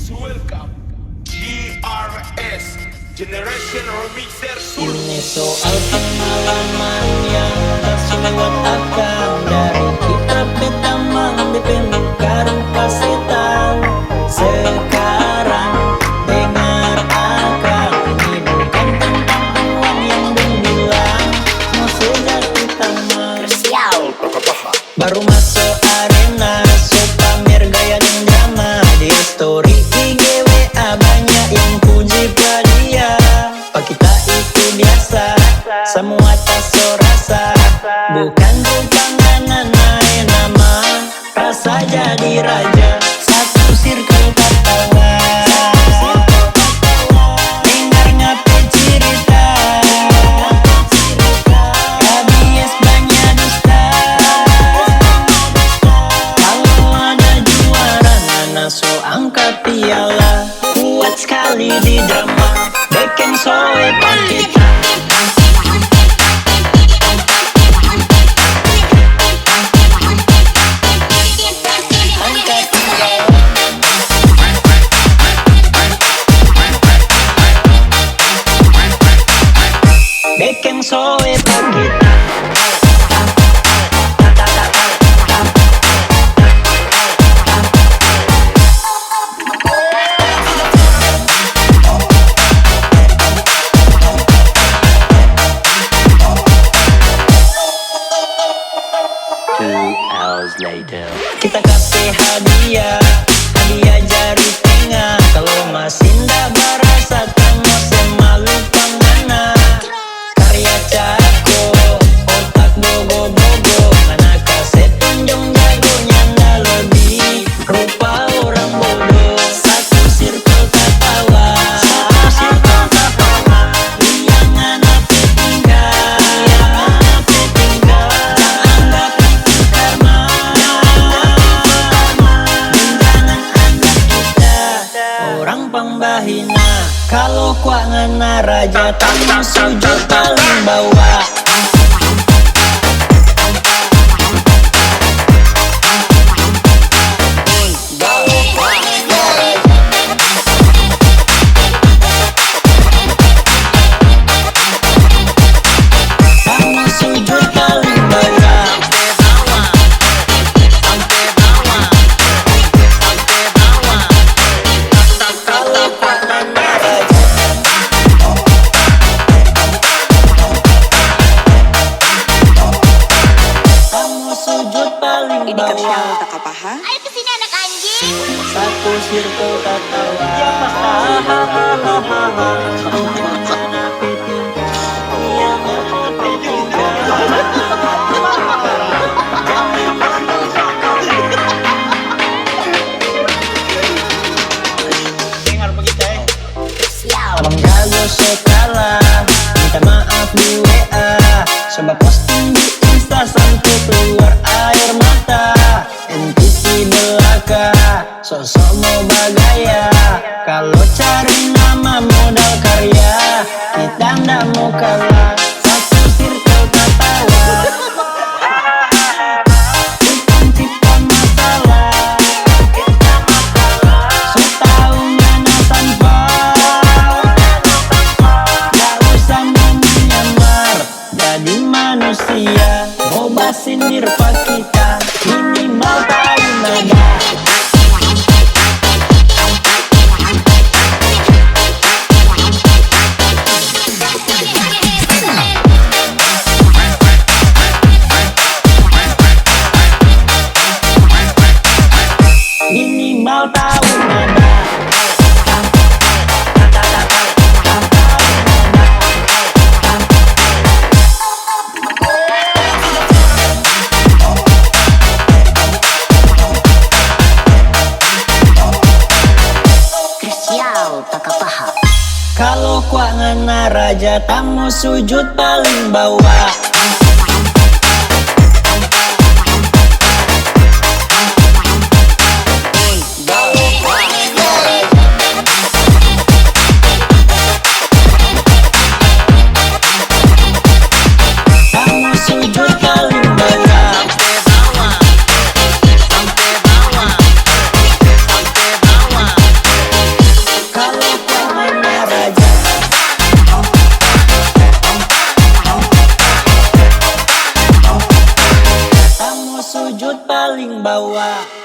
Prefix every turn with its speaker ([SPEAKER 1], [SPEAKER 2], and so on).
[SPEAKER 1] welcome GRS Generation Remixer Sulu.
[SPEAKER 2] Ini soal pengalaman yang tersurat akan dari kitab Betamang di pemuka rupa setan. Sekarang dengar akal, ini bukan tentang uang yang bilang mau sejati taman. Baru masuk arena, so pamer gaya dan drama. Di story IG WA banyak yang puji dia. Pak kita itu biasa, semua tak so rasa. Bukan rupangan naik nama, rasa jadi raja. Satu circle ketawa, dengar ngape cerita. Habis banyak dusta. Kalau ada juara, Nana so angkat piala. Kuat sekali di drama, bikin soe kita. Bikin soe kita. Kita kasih hadiah, hadiah jari tengah. Kalau masih ndak berasa, kamu semalu pangana. Karya cako, otak bogo-bogo. Mana kasih tunjung jagonya ndak lebih. Rupa orang bodoh, satu circle ketawa. Liangan apa tinggal, jangan anggap itu karma. Orang pembahina, kalau kuat ngena raja, tamu sujud paling bawah. Tamu sujud paling bawah. Kalau kuat ngena raja, tamu sujud paling
[SPEAKER 3] Ini
[SPEAKER 2] bawah.
[SPEAKER 3] Kersyal tak apa-apa.
[SPEAKER 4] Ayo kesini anak anjing.
[SPEAKER 2] Satu circle ketawa. Abang jago sekala, minta maaf di WA. Coba posting di Insta sampai keluar air mata. NPC belaka, sosok mau bagaya. Kalau cari nama modal karya, kita ndak mau kalah. Satu circle ketawa, bukan cipta masalah. So tau ngana tanpa, gak usah mau menyamar jadi manusia. Coba sindir pak kita, minimal tahu nada. Minimal tahu nada.
[SPEAKER 4] Kersyal tak apa.
[SPEAKER 2] Kalau kuat ngena raja, tamu sujud paling bawah. Tamu sujud paling bawah. bawa